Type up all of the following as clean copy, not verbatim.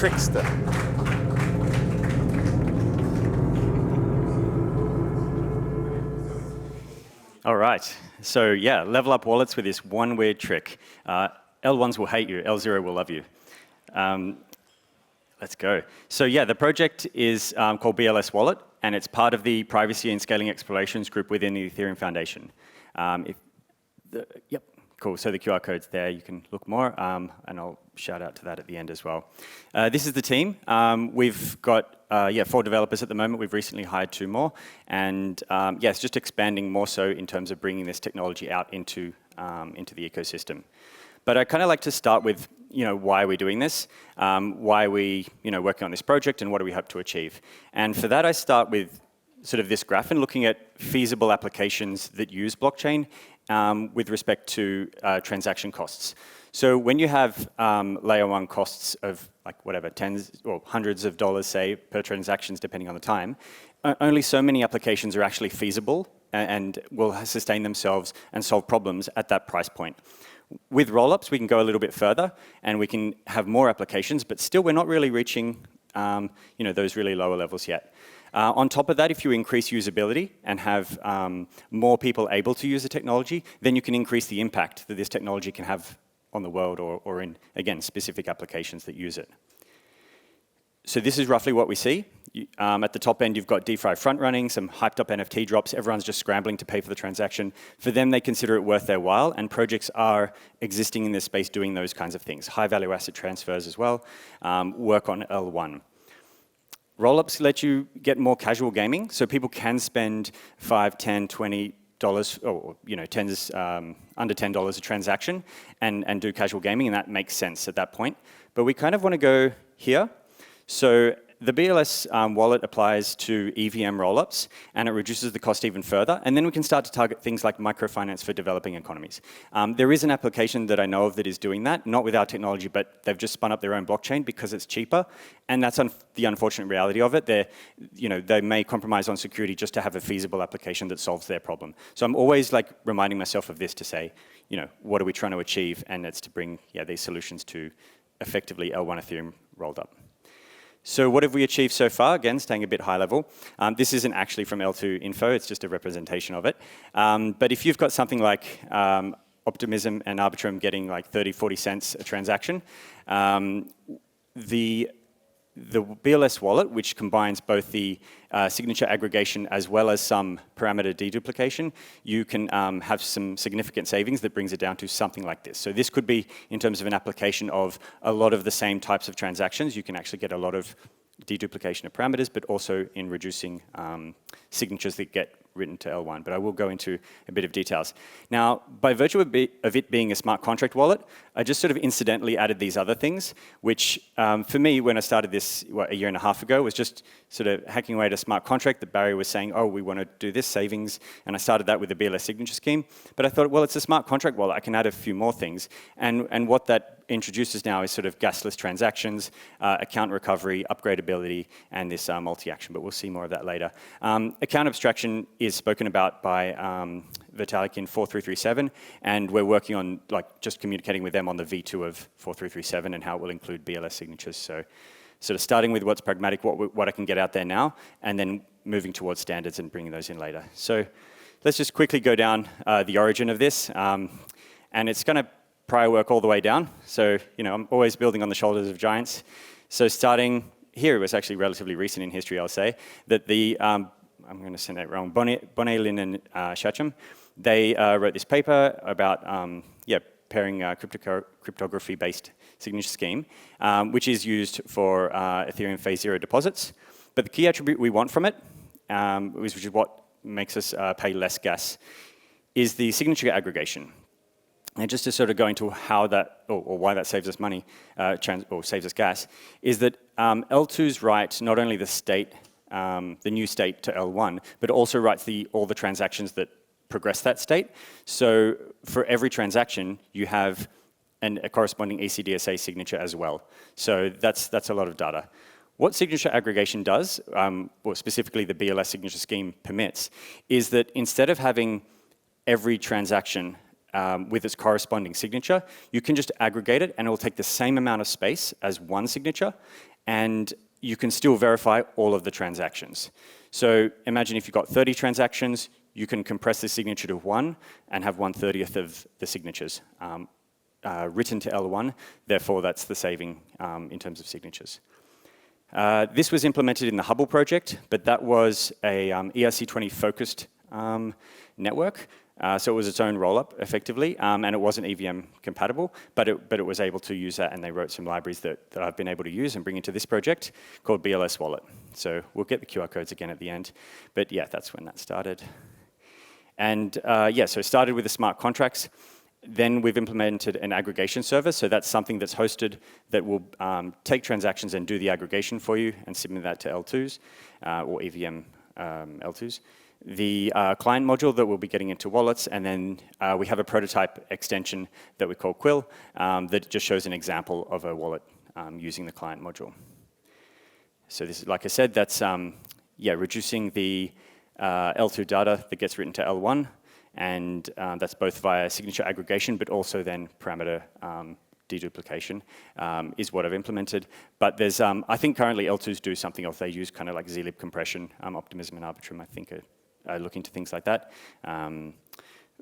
trickster. All right, so yeah, level up wallets with this one weird trick. L1s will hate you, L0 will love you. Let's go. So yeah, the project is called BLS Wallet, and it's part of the Privacy and Scaling Explorations group within the Ethereum Foundation. Yep, cool, so the QR code's there, you can look more, and I'll shout out to that at the end as well. This is the team. We've got 4 developers at the moment. We've recently hired 2 more, and it's just expanding more so in terms of bringing this technology out into the ecosystem. But I kind of like to start with, why we're doing this, why we, working on this project, and what do we hope to achieve. And for that, I start with sort of this graph and looking at feasible applications that use blockchain with respect to transaction costs. So when you have layer 1 costs of like whatever, tens or hundreds of dollars, say, per transactions, depending on the time, only so many applications are actually feasible and will sustain themselves and solve problems at that price point. With rollups, we can go a little bit further and we can have more applications, but still we're not really reaching those really lower levels yet. On top of that, if you increase usability and have more people able to use the technology, then you can increase the impact that this technology can have on the world or in, again, specific applications that use it. So this is roughly what we see. At the top end, you've got DeFi front running, some hyped up NFT drops. Everyone's just scrambling to pay for the transaction. For them, they consider it worth their while, and projects are existing in this space doing those kinds of things. High value asset transfers as well, work on L1. Rollups let you get more casual gaming, so people can spend $5, $10, $20, or tens under $10 a transaction and do casual gaming, and that makes sense at that point. But we kind of want to go here. So the BLS wallet applies to EVM rollups, and it reduces the cost even further. And then we can start to target things like microfinance for developing economies. There is an application that I know of that is doing that, not with our technology, but they've just spun up their own blockchain because it's cheaper. And that's the unfortunate reality of it. They may compromise on security just to have a feasible application that solves their problem. So I'm always like reminding myself of this to say, what are we trying to achieve? And it's to bring these solutions to effectively L1 Ethereum rolled up. So what have we achieved so far? Again, staying a bit high level. This isn't actually from L2 info, it's just a representation of it. But if you've got something like Optimism and Arbitrum getting like 30, 40 cents a transaction, the BLS wallet, which combines both the signature aggregation as well as some parameter deduplication, you can have some significant savings that brings it down to something like this. So this could be in terms of an application of a lot of the same types of transactions. You can actually get a lot of deduplication of parameters, but also in reducing signatures that get written to L1, but I will go into a bit of details. Now, by virtue of it being a smart contract wallet, I just sort of incidentally added these other things, which for me, when I started this a year and a half ago, was just sort of hacking away at a smart contract. The Barry was saying, oh, we want to do this savings, and I started that with the BLS Signature scheme. But I thought, well, it's a smart contract wallet. I can add a few more things, and what that introduces now is sort of gasless transactions, account recovery, upgradability, and this multi-action, but we'll see more of that later. Account abstraction is spoken about by Vitalik in 4337, and we're working on just communicating with them on the V2 of 4337 and how it will include BLS signatures. So sort of starting with what's pragmatic, what I can get out there now, and then moving towards standards and bringing those in later. So let's just quickly go down the origin of this, and it's going to prior work all the way down. So, I'm always building on the shoulders of giants. So starting here, it was actually relatively recent in history, I'll say, that I'm going to say that wrong, Bonnet, Lin, and Shacham, they wrote this paper about pairing cryptography-based signature scheme, which is used for Ethereum phase 0 deposits. But the key attribute we want from it, which is what makes us pay less gas, is the signature aggregation. And just to sort of go into how that, or why that saves us money, or saves us gas, is that L2's write not only the state, the new state to L1, but also writes all the transactions that progress that state. So for every transaction, you have a corresponding ECDSA signature as well. So that's a lot of data. What signature aggregation does, or specifically the BLS signature scheme permits, is that instead of having every transaction with its corresponding signature, you can just aggregate it and it will take the same amount of space as one signature, and you can still verify all of the transactions. So imagine if you've got 30 transactions, you can compress the signature to 1 and have 1/30th of the signatures written to L1, therefore that's the saving in terms of signatures. This was implemented in the Hubble project, but that was a ERC20 focused network. So it was its own rollup, effectively, and it wasn't EVM compatible, but it was able to use that, and they wrote some libraries that I've been able to use and bring into this project called BLS Wallet. So we'll get the QR codes again at the end, but yeah, that's when that started. And yeah, so it started with the smart contracts. Then we've implemented an aggregation service, so that's something that's hosted that will take transactions and do the aggregation for you and submit that to L2s or EVM L2s. The client module that we'll be getting into wallets, and then we have a prototype extension that we call Quill that just shows an example of a wallet using the client module. So this is, like I said, that's yeah, reducing the L2 data that gets written to L1, and that's both via signature aggregation, but also then parameter deduplication is what I've implemented. But there's, I think currently L2s do something else. They use kind of like zlib compression, Optimism and Arbitrum, I think, are looking to things like that.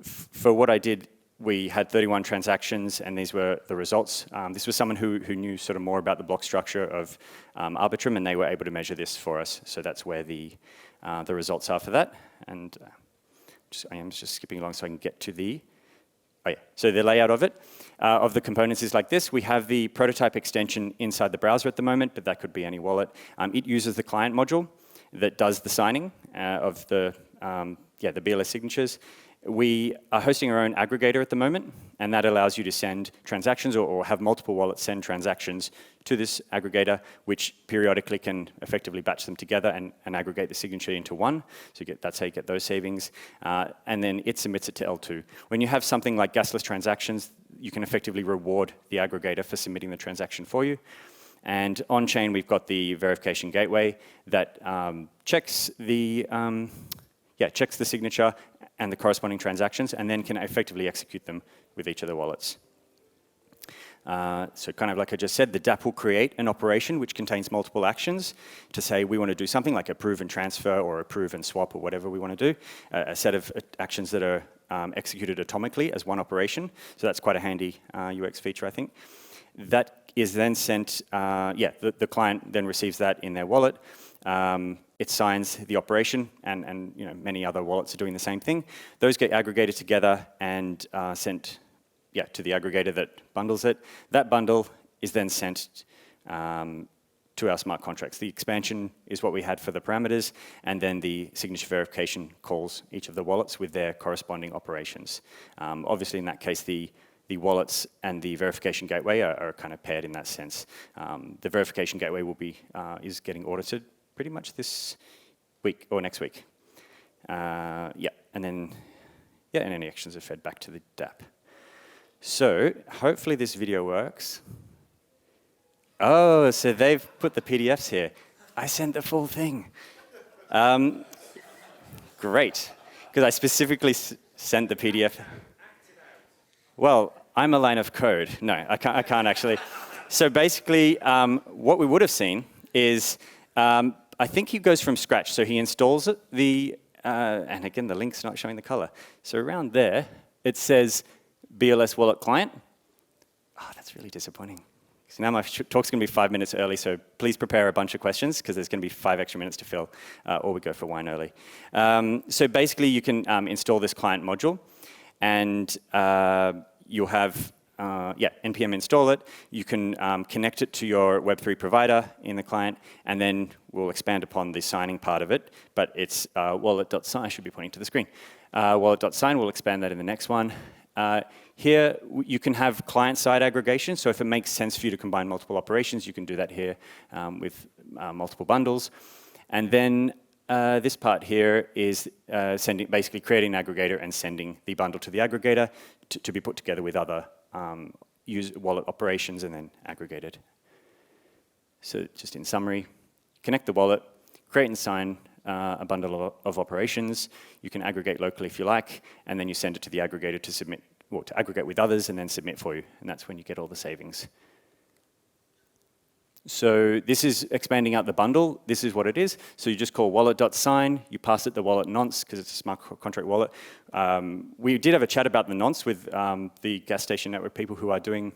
For what I did, we had 31 transactions, and these were the results. This was someone who knew sort of more about the block structure of Arbitrum, and they were able to measure this for us. So that's where the results are for that. And I am just skipping along so I can get to the, oh yeah, so the layout of it, of the components is like this. We have the prototype extension inside the browser at the moment, but that could be any wallet. It uses the client module that does the signing of the BLS signatures. We are hosting our own aggregator at the moment, and that allows you to send transactions or have multiple wallets send transactions to this aggregator, which periodically can effectively batch them together and aggregate the signature into one. So that's how you get those savings. And then it submits it to L2. When you have something like gasless transactions, you can effectively reward the aggregator for submitting the transaction for you. And on-chain, we've got the verification gateway that checks the signature and the corresponding transactions, and then can effectively execute them with each of the wallets. So kind of like I just said, the DApp will create an operation which contains multiple actions to say we want to do something like approve and transfer or approve and swap or whatever we want to do, a set of actions that are executed atomically as one operation. So that's quite a handy UX feature, I think. That is then sent, the client then receives that in their wallet. It signs the operation, and many other wallets are doing the same thing. Those get aggregated together and sent to the aggregator that bundles it. That bundle is then sent to our smart contracts. The expansion is what we had for the parameters, and then the signature verification calls each of the wallets with their corresponding operations. Obviously, in that case, the wallets and the verification gateway are kind of paired in that sense. The verification gateway is getting audited pretty much this week or next week. And then any actions are fed back to the DApp. So hopefully this video works. Oh, so they've put the PDFs here. I sent the full thing. Great, because I specifically sent the PDF. Well, I'm a line of code. No, I can't actually. So basically, what we would have seen is, I think he goes from scratch. So he installs it, and again, the link's not showing the color. So around there, it says BLS Wallet Client. Oh, that's really disappointing. So now my talk's going to be 5 minutes early, so please prepare a bunch of questions, because there's going to be 5 extra minutes to fill, or we go for wine early. So basically, you can install this client module, and you'll have npm install it. You can connect it to your Web3 provider in the client, and then we'll expand upon the signing part of it. But it's wallet.sign. I should be pointing to the screen. Wallet.sign, we'll expand that in the next one. Here, you can have client-side aggregation. So if it makes sense for you to combine multiple operations, you can do that here with multiple bundles. And then this part here is basically creating an aggregator and sending the bundle to the aggregator to be put together with other wallet operations and then aggregated. So just in summary, connect the wallet, create and sign a bundle of operations. You can aggregate locally if you like, and then you send it to the aggregator to submit, or to aggregate with others and then submit for you. And that's when you get all the savings. So this is expanding out the bundle. This is what it is. So you just call wallet.sign. You pass it the wallet nonce because it's a smart contract wallet. We did have a chat about the nonce with the gas station network people who are doing,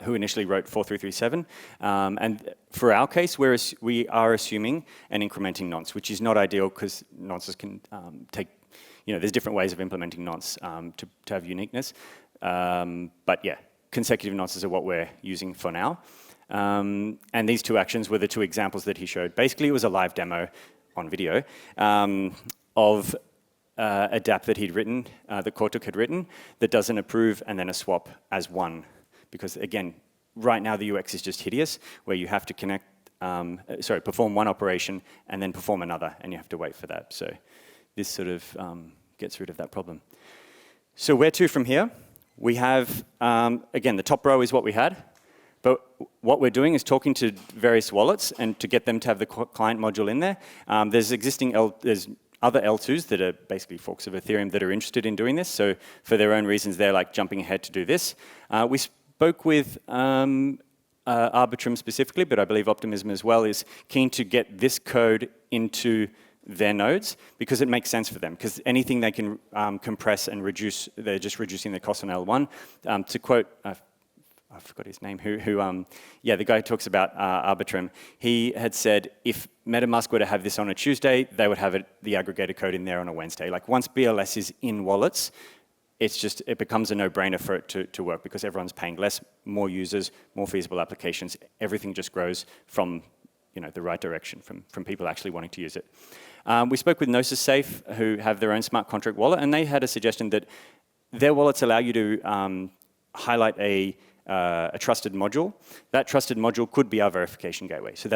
who initially wrote 4337. And for our case, we are assuming an incrementing nonce, which is not ideal because nonces can take, there's different ways of implementing nonce to have uniqueness. But yeah, consecutive nonces are what we're using for now. And these two actions were the two examples that he showed. Basically, it was a live demo on video of a DApp that he'd written, that Kortuk had written, that does an approve and then a swap as one. Because again, right now the UX is just hideous, where you have to perform one operation and then perform another, and you have to wait for that. So this sort of gets rid of that problem. So where to from here? We have, again, the top row is what we had. But what we're doing is talking to various wallets and to get them to have the client module in there. There's other L2s that are basically forks of Ethereum that are interested in doing this. So for their own reasons, they're like jumping ahead to do this. We spoke with Arbitrum specifically, but I believe Optimism as well is keen to get this code into their nodes because it makes sense for them. Because anything they can compress and reduce, they're just reducing the cost on L1. To quote, I forgot his name, the guy who talks about Arbitrum, he had said if MetaMask were to have this on a Tuesday, they would have the aggregator code in there on a Wednesday. Like once BLS is in wallets, it becomes a no-brainer for it to work because everyone's paying less, more users, more feasible applications. Everything just grows from the right direction, from people actually wanting to use it. We spoke with Gnosis Safe, who have their own smart contract wallet, and they had a suggestion that their wallets allow you to highlight a trusted module. That trusted module could be our verification gateway. So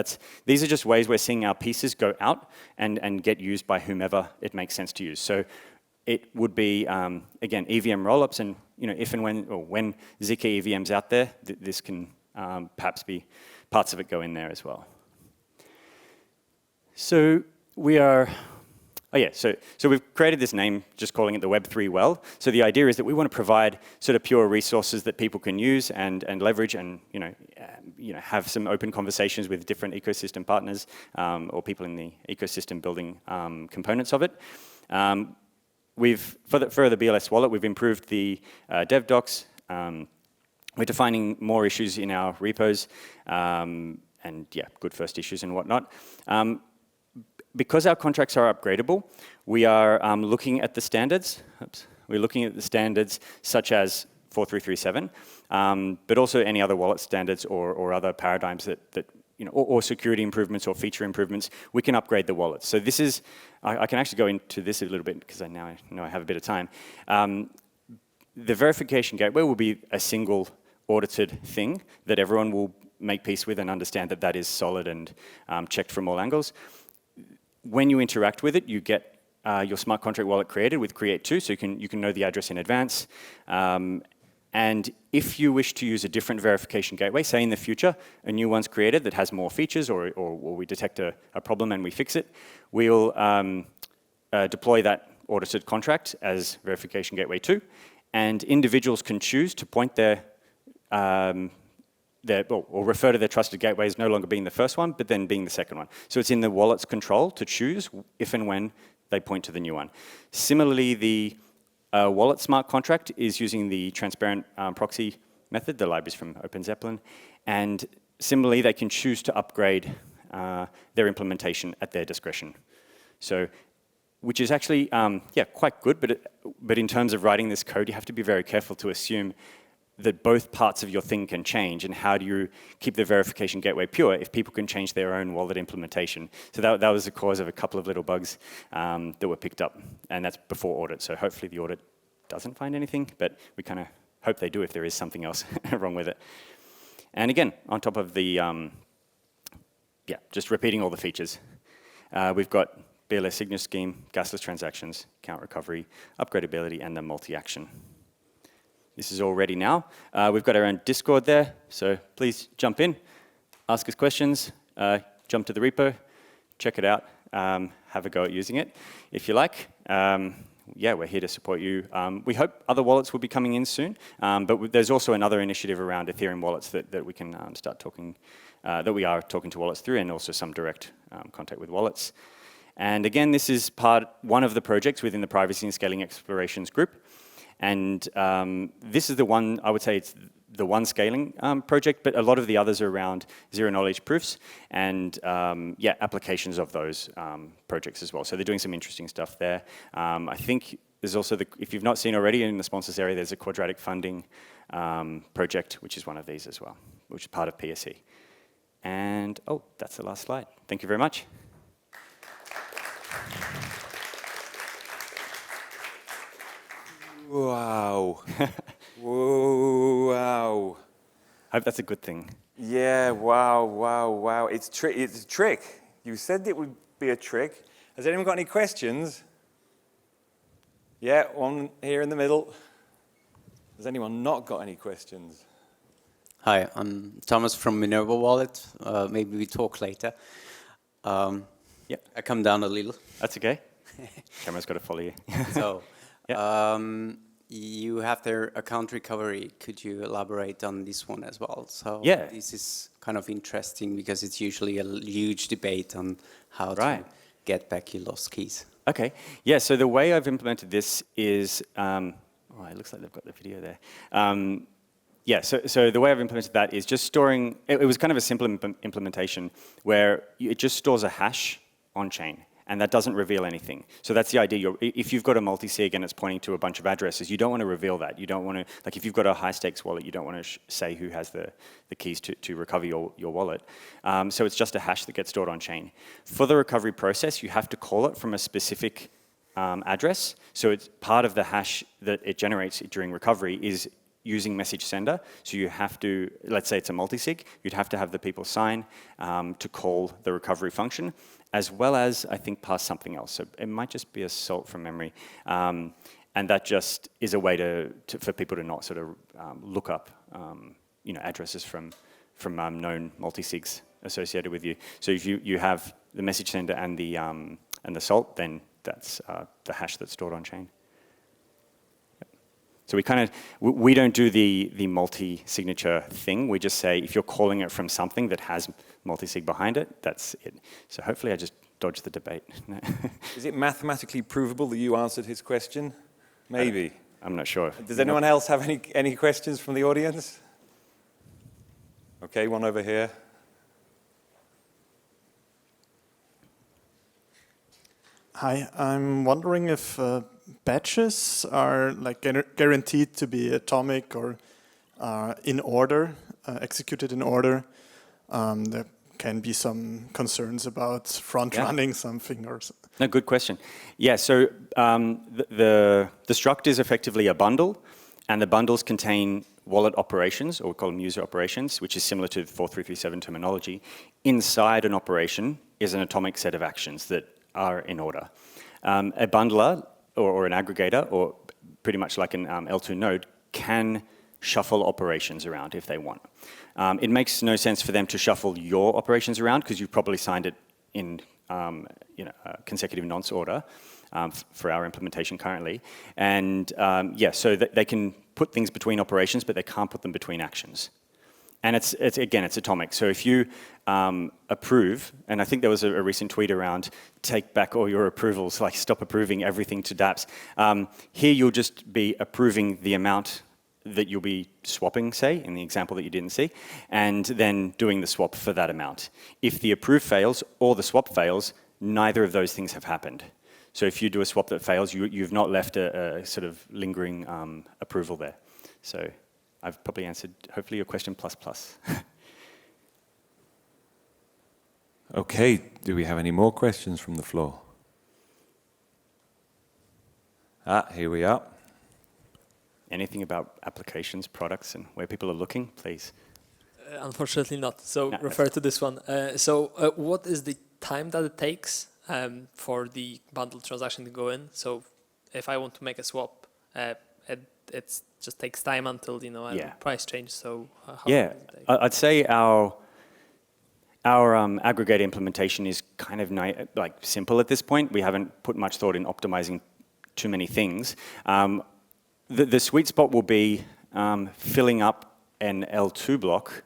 these are just ways we're seeing our pieces go out and get used by whomever it makes sense to use. So it would be, again, EVM rollups, and if and when Zika EVM's out there, this can perhaps be parts of it go in there as well. So we are, so we've created this name, just calling it the Web3 well. So the idea is that we want to provide sort of pure resources that people can use and leverage, and have some open conversations with different ecosystem partners or people in the ecosystem building components of it. For the BLS Wallet, we've improved the dev docs. We're defining more issues in our repos, and good first issues and whatnot. Because our contracts are upgradable, we are looking at the standards. We're looking at the standards such as 4337, but also any other wallet standards or other paradigms that or security improvements or feature improvements. We can upgrade the wallet. So this is, I can actually go into this a little bit because I know I have a bit of time. The verification gateway will be a single audited thing that everyone will make peace with and understand that is solid and checked from all angles. When you interact with it, you get your smart contract wallet created with Create2, so you can know the address in advance. And if you wish to use a different verification gateway, say in the future, a new one's created that has more features, or we detect a problem and we fix it, we'll deploy that audited contract as verification gateway 2, and individuals can choose to point or refer to their trusted gateway as no longer being the first one, but then being the second one. So it's in the wallet's control to choose if and when they point to the new one. Similarly, the wallet smart contract is using the transparent proxy method, the libraries from OpenZeppelin, and similarly, they can choose to upgrade their implementation at their discretion. So, which is actually, quite good, but in terms of writing this code, you have to be very careful to assume that both parts of your thing can change, and how do you keep the verification gateway pure if people can change their own wallet implementation? So that was the cause of a couple of little bugs that were picked up, and that's before audit. So hopefully the audit doesn't find anything, but we kind of hope they do if there is something else wrong with it. And again, on top of the, just repeating all the features. We've got BLS Signature Scheme, gasless transactions, count recovery, upgradability, and the multi-action. This is all ready now. We've got our own Discord there, so please jump in, ask us questions, jump to the repo, check it out, have a go at using it if you like. We're here to support you. We hope other wallets will be coming in soon, but there's also another initiative around Ethereum wallets that we can start talking that we are talking to wallets through, and also some direct contact with wallets. And again, this is one of the projects within the Privacy and Scaling Explorations group. And this is the one, I would say it's the one scaling project, but a lot of the others are around zero-knowledge proofs and yeah, applications of those projects as well. So they're doing some interesting stuff there. I think there's also, if you've not seen already in the sponsors area, there's a quadratic funding project, which is one of these as well, which is part of PSE. And, oh, that's the last slide. Thank you very much. Wow. Wow. I hope that's a good thing. Yeah, wow, wow, wow. It's a trick. You said it would be a trick. Has anyone got any questions? Yeah, one here in the middle. Has anyone not got any questions? Hi, I'm Thomas from Minerva Wallet. Maybe we talk later. Yeah, I come down a little. that's okay. Camera's got to follow you. So, yeah. you have their account recovery. Could you elaborate on this one as well? So, yeah. This is kind of interesting because it's usually a huge debate on how Right. to get back your lost keys. Okay, yeah, so the way I've implemented this is, oh, it looks like they've got the video there. Yeah, so the way I've implemented that is just storing, it was kind of a simple implementation where it just stores a hash on chain, and that doesn't reveal anything. So that's the idea. If you've got a multi-sig and it's pointing to a bunch of addresses, you don't want to reveal that. You don't want to, like if you've got a high-stakes wallet, you don't want to say who has the keys to recover your wallet. So it's just a hash that gets stored on chain. For the recovery process, you have to call it from a specific address. So it's part of the hash that it generates during recovery is using message sender. So you have to, let's say it's a multi-sig, you'd have to have the people sign to call the recovery function, as well as, I think, pass something else. So it might just be a salt from memory. And that just is a way for people to not sort of look up addresses from known multi-sigs associated with you. So if you have the message sender and the salt, then that's the hash that's stored on chain. So we don't do the multi-signature thing. We just say, if you're calling it from something that has multi-sig behind it, that's it. So hopefully I just dodged the debate. Is it mathematically provable that you answered his question? Maybe. I'm not sure. Does anyone else have any questions from the audience? Okay, one over here. Hi, I'm wondering if batches are like guaranteed to be atomic or in order, executed in order. There can be some concerns about front-running something or something. No, good question. Yeah, so the struct is effectively a bundle, and the bundles contain wallet operations, or we call them user operations, which is similar to 4337 terminology. Inside an operation is an atomic set of actions that are in order. A bundler or an aggregator, or pretty much like an L2 node, can shuffle operations around if they want. It makes no sense for them to shuffle your operations around because you've probably signed it in consecutive nonce order for our implementation currently. And yeah, so they can put things between operations, but they can't put them between actions. And it's atomic. So if you approve, and I think there was a recent tweet around, take back all your approvals, like stop approving everything to dApps. Here you'll just be approving the amount that you'll be swapping, say, in the example that you didn't see, and then doing the swap for that amount. If the approve fails or the swap fails, neither of those things have happened. So if you do a swap that fails, you've not left a sort of lingering approval there. So I've probably answered, hopefully, your question plus. Okay, do we have any more questions from the floor? Here we are. Anything about applications, products, and where people are looking, please? Unfortunately not. So No, refer to this one. What is the time that it takes for the bundle transaction to go in? So if I want to make a swap, it just takes time until price change. So how long does it take? I'd say our aggregate implementation is kind of simple at this point. We haven't put much thought in optimizing too many things. The sweet spot will be filling up an L2 block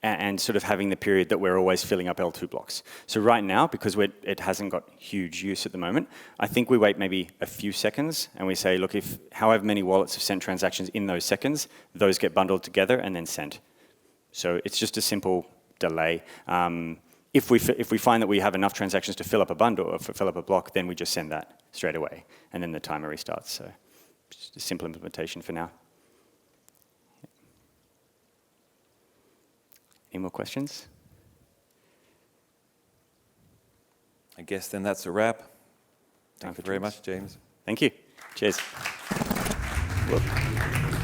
and sort of having the period that we're always filling up L2 blocks. So right now, because it hasn't got huge use at the moment, I think we wait maybe a few seconds and we say, look, if however many wallets have sent transactions in those seconds, those get bundled together and then sent. So it's just a simple delay. If we find that we have enough transactions to fill up a bundle or fill up a block, then we just send that straight away, and then the timer restarts. So just a simple implementation for now. Any more questions? I guess then that's a wrap. Time Thank for you very drinks. much, James. Thank you. Cheers. Whoop.